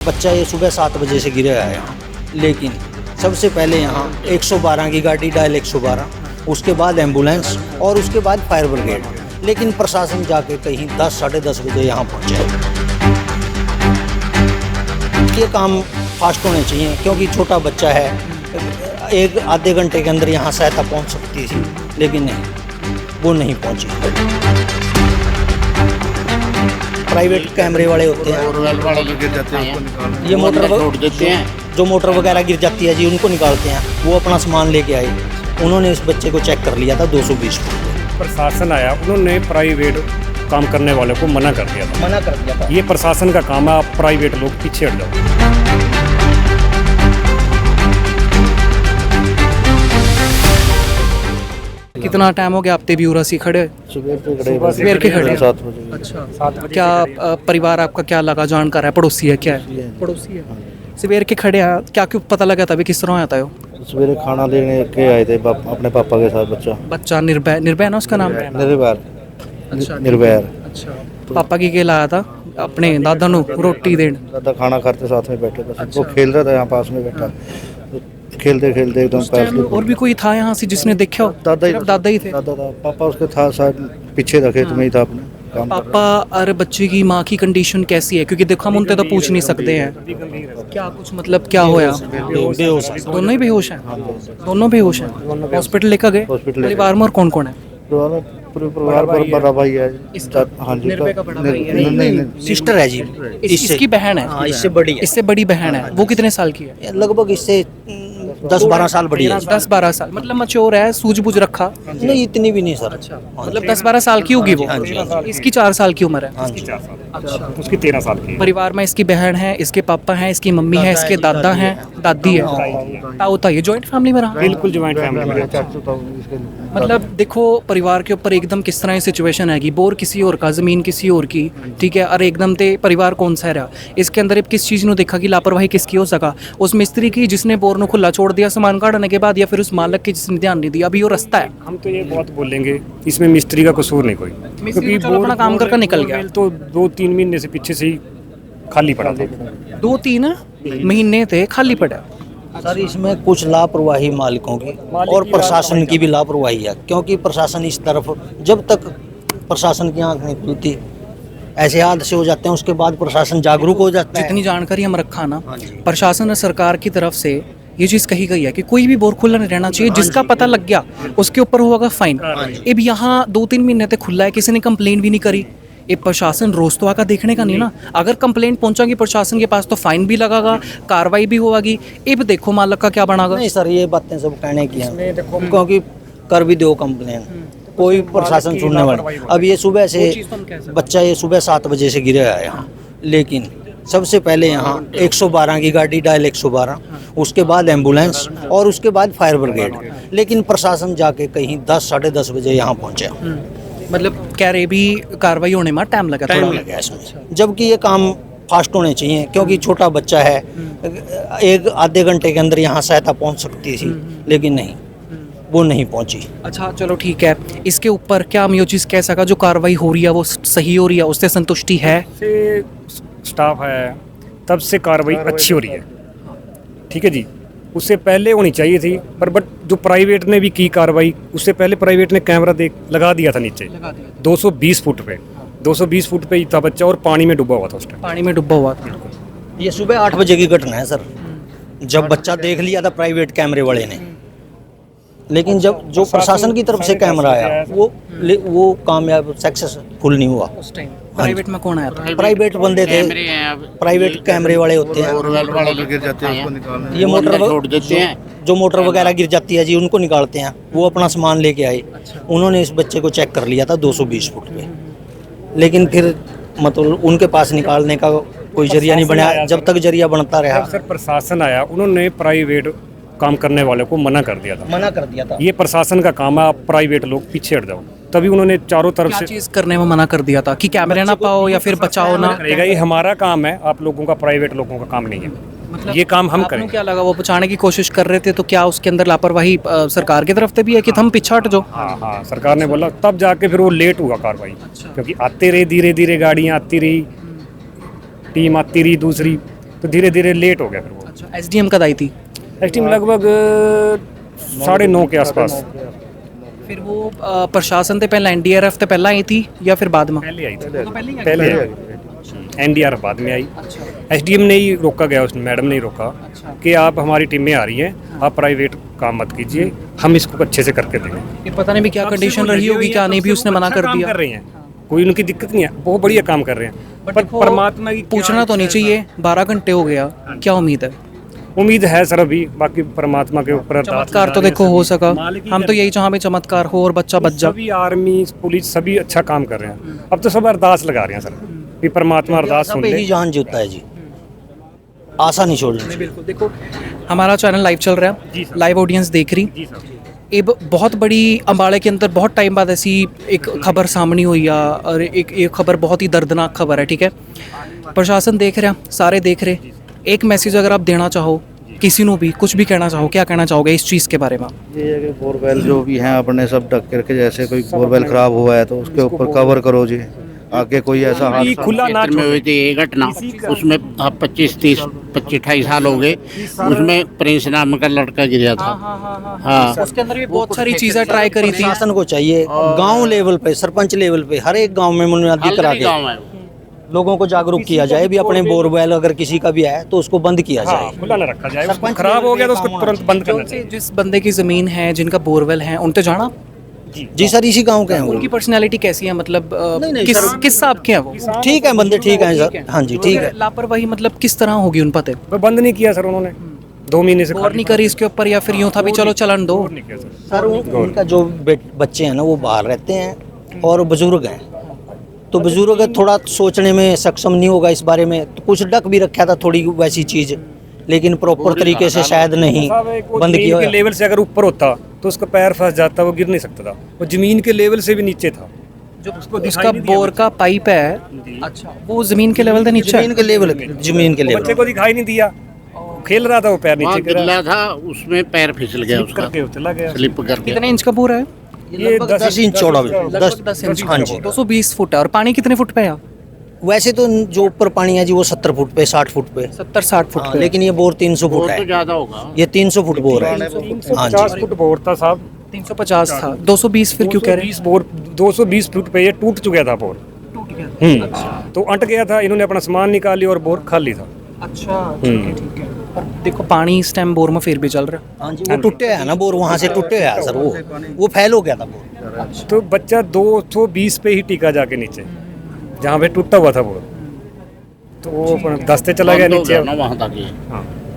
बच्चा ये सुबह 7 बजे से गिरा है यहाँ, लेकिन सबसे पहले यहाँ 112 की गाड़ी डायल 112, उसके बाद एम्बुलेंस और उसके बाद फायर ब्रिगेड, लेकिन प्रशासन जाके कहीं 10 साढ़े 10 बजे यहाँ पहुँचे। ये काम फास्ट होने चाहिए क्योंकि छोटा बच्चा है, एक आधे घंटे के अंदर यहाँ सहायता पहुँच सकती थी, लेकिन नहीं, वो नहीं पहुँची। प्राइवेट कैमरे वाले होते हैं, ये जो मोटर वगैरह गिर जाती है जी, उनको निकालते हैं। वो अपना सामान लेके आए, उन्होंने इस बच्चे को चेक कर लिया था 220 फुट। प्रशासन आया, उन्होंने प्राइवेट काम करने वालों को मना कर दिया था। ये प्रशासन का काम है, आप प्राइवेट लोग पीछे हट जाओ। कितना टाइम हो गया आप ब्यूरो से खड़े? सवेर के खड़े 7 बजे। अच्छा, 7 बजे। क्या परिवार आपका क्या लगा, जानकार है, पड़ोसी है, क्या है? पड़ोसी है। सवेर के खड़े हैं, क्या क्यों पता लगा था? किस तरह आता है? सवेरे खाना लेने के आए थे अपने पापा के साथ। बच्चा निर्भय ना उसका नाम? निर्भय। अच्छा, पापा की लाया था अपने दादा नु रोटी देन? दादा खाना खाते साथ में बैठे, बस वो खेल रहा था यहाँ पास में बैठा, खेलते खेलते एकदम पैर। और भी कोई था यहाँ से जिसने देखा? दादा ही थे। पापा उसके था शायद पीछे रखे, तुम्हें ही था अपने काम। पापा और बच्चे की माँ की कंडीशन कैसी है? क्योंकि देखो हम उनसे तो पूछ नहीं सकते हैं क्या कुछ, मतलब क्या होया? बेहोश। दोनों ही बेहोश हैं? दोनों बेहोश हैं। हॉस्पिटल लेकर गए? परिवार में और कौन कौन है? परिवार पर बड़ा भाई है। हाँ जी, निर्भय का बड़ा भाई है? नहीं, सिस्टर है जी। इसकी बहन है? इससे बड़ी बहन है। वो कितने साल की है? लगभग इससे 10-12 साल बड़ी है। 10-12 साल, मतलब मैच्योर है, सूझबूझ रखा? नहीं, इतनी भी नहीं सर। मतलब 10-12 साल की होगी वो? इसकी 4 साल की उम्र है? अच्छा, उसकी 13 साल की। परिवार में इसकी बहन है, इसके पापा हैं, इसकी मम्मी है, इसके दादा हैं, दादी है, ताऊ ताई। ये जॉइंट फैमिली में रहा? बिल्कुल जॉइंट फैमिली में। मतलब देखो परिवार के ऊपर एकदम किस तरह की सिचुएशन है, बोर किसी और का, जमीन किसी और की, ठीक है, और एकदम ते परिवार कौन सा रहा? इसके अंदर किस चीज़ ने देखा कि लापरवाही किसकी हो सका? उस मिस्त्री की जिसने बोर को खुला छोड़ दिया सामान काटने के बाद, या फिर उस मालक की जिसने ध्यान नहीं दिया? अभी वो रास्ता है। हम तो ये बहुत बोलेंगे, इसमें मिस्त्री का कसूर नहीं कोई, क्योंकि वो अपना काम करके निकल गया। तो 2-3 महीने से पीछे से ही खाली पड़ा था। 2-3 महीने थे खाली पड़ा। सर इसमें कुछ लापरवाही मालिकों की और प्रशासन की भी लापरवाही है, क्योंकि प्रशासन इस तरफ, जब तक प्रशासन की आंख नहीं खुलती ऐसे हादसे हो जाते हैं, उसके बाद प्रशासन जागरूक हो जाता है। जितनी जानकारी हम रखा ना, प्रशासन और सरकार की तरफ से ये चीज़ कही गई है कि कोई भी बोर खुला नहीं रहना चाहिए, जिसका पता लग गया उसके ऊपर होगा फाइन। अब यहाँ 2-3 महीने तक खुला है, किसी ने कंप्लेंट भी नहीं करी। ये प्रशासन रोज तो आकर देखने का नहीं ना, अगर कंप्लेंट पहुंचाएंगे प्रशासन के पास तो फाइन भी लगेगा, कार्रवाई भी होगी। अब देखो मालक का क्या बनागा। नहीं सर, ये बातें सब कहने की हैं, क्योंकि कर भी दो कंप्लेन, कोई प्रशासन सुनने वाला। अब ये सुबह से बच्चा ये सुबह 7 बजे से गिरा है यहाँ, लेकिन सबसे पहले यहाँ 112 की गाड़ी डायल 112, उसके बाद एम्बुलेंस और उसके बाद फायर ब्रिगेड, लेकिन प्रशासन जाके कहीं 10 साढ़े 10 बजे यहाँ पहुँचे। मतलब कह रहे भी कार्रवाई होने में टाइम लगा इसमें, जबकि ये काम फास्ट होने चाहिए क्योंकि छोटा बच्चा है, एक आधे घंटे के अंदर यहाँ सहायता पहुँच सकती थी, लेकिन नहीं, वो नहीं पहुँची। अच्छा चलो ठीक है, इसके ऊपर क्या हम ये चीज़ कह सका, जो कार्रवाई हो रही है वो सही हो रही है, उससे संतुष्टि है? स्टाफ है तब से कार्रवाई अच्छी हो रही है, ठीक है जी। उससे पहले होनी चाहिए थी, पर बट जो प्राइवेट ने भी की कार्रवाई, उससे पहले प्राइवेट ने कैमरा लगा दिया था नीचे 220 फुट पे। 220 फुट पे ही था बच्चा और पानी में डूबा हुआ था उस टाइम। पानी में डूबा हुआ था। ये सुबह 8 बजे की घटना है सर, जब बच्चा देख लिया था प्राइवेट कैमरे वाले ने, लेकिन जब जो प्रशासन की तरफ से कैमरा आया वो कामयाब सक्सेसफुल नहीं हुआ। उस टाइम प्राइवेट में कौन आया था? प्राइवेट बंदे थे, प्राइवेट कैमरे वाले होते हैं, ये जो मोटर वगैरह गिर जाती है जी, उनको निकालते हैं। वो अपना सामान लेके आए, उन्होंने इस बच्चे को चेक कर लिया था 220 फुट पे, लेकिन फिर मतलब उनके पास निकालने का कोई जरिया नहीं बना, जब तक जरिया बनता रहा। सर प्रशासन आया, उन्होंने प्राइवेट काम करने वालों को मना कर दिया था। ये प्रशासन का काम है, आप प्राइवेट लोग पीछे हट जाओ। तभी उन्होंने चारों तरफ से चीज करने में मना कर दिया था कि कैमरे ना पाओ या फिर बचाओ ना करेगा। ये हमारा काम है, आप लोगों का, प्राइवेट लोगों का काम नहीं है। मतलब ये काम हम करें। क्या लगा वो बचाने की कोशिश कर रहे थे, तो क्या उसके अंदर लापरवाही सरकार की तरफ से भी है कि हम पीछे हट जाओ? हाँ, सरकार ने बोला, तब जाके फिर वो लेट हुआ कार्रवाई। क्योंकि आते रहे, धीरे धीरे गाड़ियाँ आती रही, टीम आती रही दूसरी, तो धीरे धीरे लेट हो गया फिर वो। अच्छा, एसडीएम कद आई थी? टीम लगभग 9:30 के आसपास फिर वो प्रशासन से पहले एनडीआरएफ से पहले आई थी या फिर बाद में? पहले आई थी, पहले आई। एनडीआरएफ बाद में आई। एसडीएम ने ही रोका गया, उस मैडम ने ही रोका कि आप हमारी टीम में आ रही हैं, आप प्राइवेट काम मत कीजिए, हम इसको अच्छे से करके देंगे। ये पता नहीं भी क्या कंडीशन रही होगी, क्या नहीं भी उसने मना कर काम दिया। कर रहे हैं, कोई उनकी दिक्कत नहीं है, बहुत बढ़िया काम कर रहे हैं। पर परमात्मा की पूछना तो नहीं चाहिए, 12 घंटे हो गया, क्या उम्मीद है? उम्मीद है सर अभी, बाकी परमात्मा के ऊपर अरदास चमत्कार तो लगा रहे देखो हैं हो सभी। सका, मालिक ही हम तो यही चाह में चमत्कार हो और बच्चा बच जा। सभी आर्मी पुलिस सभी अच्छा काम कर रहे हैं। अब तो सब अरदास लगा रहे हैं सर कि परमात्मा अरदास सुन पे ले। ही जान जीतता है जी, आशा नहीं छोड़नी चाहिए। बिल्कुल, देखो हमारा चैनल लाइव चल रहा जी है, सर। लाइव ऑडियंस देख रही। जी सर। एक बहुत बड़ी अम्बाड़े के अंदर बहुत टाइम बाद ऐसी एक खबर सामने हुई है और एक खबर बहुत ही दर्दनाक खबर है, ठीक है? प्रशासन देख रहा, सारे देख रहे, एक मैसेज अगर आप देना चाहो किसी को भी, कुछ भी कहना चाहो, क्या कहना चाहोगे इस चीज़ के बारे में? ये है कि बोरवेल जो भी हैं अपने सब ढक करके, जैसे कोई बोरवेल खराब हुआ है तो उसके ऊपर कवर करो जी, आगे कोई ऐसा हादसा खुला ना क्षेत्र में हुई थी ये घटना, उसमें अब 25-28 साल हो गए, उसमें प्रिंस नाम का लड़का गिरा था। हाँ, उसके अंदर भी बहुत सारी चीज़ें ट्राई करी थी। शासन को चाहिए गांव लेवल पे, सरपंच लेवल पे, हर एक गांव में मुनादी करा हल्दी गाँव के है वो। लोगों को जागरूक किया जाए भी अपने बोरवेल अगर किसी का भी है तो उसको बंद किया हाँ, जाए। खुला ना रखा जाए, उसको खराब हो गया तो उसको तुरंत बंद करना चाहिए। जिस बंदे की ज़मीन है, जिनका बोरवेल है, उन पे जाना। जी सर, इसी गांव के हैं वो। उनकी पर्सनैलिटी कैसी है, मतलब नहीं, किस सर, किस हिसाब के हैं वो? ठीक है, बंदे ठीक हैं सर, हाँ जी ठीक है। लापरवाही मतलब किस तरह होगी उन पते? वो बंद नहीं किया सर उन्होंने, 2 महीने से गौर नहीं करी इसके ऊपर, या फिर यूं था भी चलो चलन दो? गौर नहीं किया सर। सर उनका जो बच्चे हैं ना वो बाहर रहते हैं और बुजुर्ग हैं, तो बुजुर्ग थोड़ा सोचने में सक्षम नहीं होगा इस बारे में, तो कुछ डक भी रखा था थोड़ी वैसी चीज़, लेकिन प्रॉपर तरीके से शायद नहीं साहब, एक वो बंद जमीन किया के हुआ। लेवल से अगर ऊपर होता तो उसका पैर फंस जाता, वो गिर नहीं सकता था। वो जमीन के लेवल से भी नीचे था। जो उसका बोर का पाइप है, अच्छा, वो जमीन के लेवल से नीचे है? जमीन के लेवल, जमीन के बच्चे लेवल। को दिखाई नहीं दिया, खेल रहा था, वो पैर वहाँ नीचे गिरा, गिरला था, उसमें पैर फिसल गया उसका, करके चला गया। स्लिप कर गया। कितने इंच का बोर है? ये 10 इंच चौड़ा, लगभग 10 इंच। हाँ जी। 220 फुट है। और पानी कितने फुट पे है? वैसे तो जो ऊपर पानी है जी वो 70 फुट पे, 60 फुट पे, 70-60 फुट हाँ, पे। लेकिन ये बोर 300 फुट वो है, तो ज्यादा होगा। ये 300 फुट बोर है। हाँ 350 जी। फुट बोर था साहब, 350 था, 220 फिर क्यों कह रहे 220 बोर, 220 फुट पे ये टूट चुका था बोर। तो अट गया था, इन्होंने अपना सामान निकाल लिया और बोर खाली था। अच्छा, ठीक है, ठीक है। और देखो पानी इस टाइम बोर में फिर भी चल रहा है। हाँ जी, वो टूटे है ना बोर, वहाँ से टूटे है सर, वो फैल हो गया था बोर। तो बच्चा 220 पे ही टिका जाके नीचे, जहाँ पे टूटा हुआ था बोर, तो वो अपना दस्ते चला गया बंद हो नीचे। गया ना वहाँ तक ये। हाँ,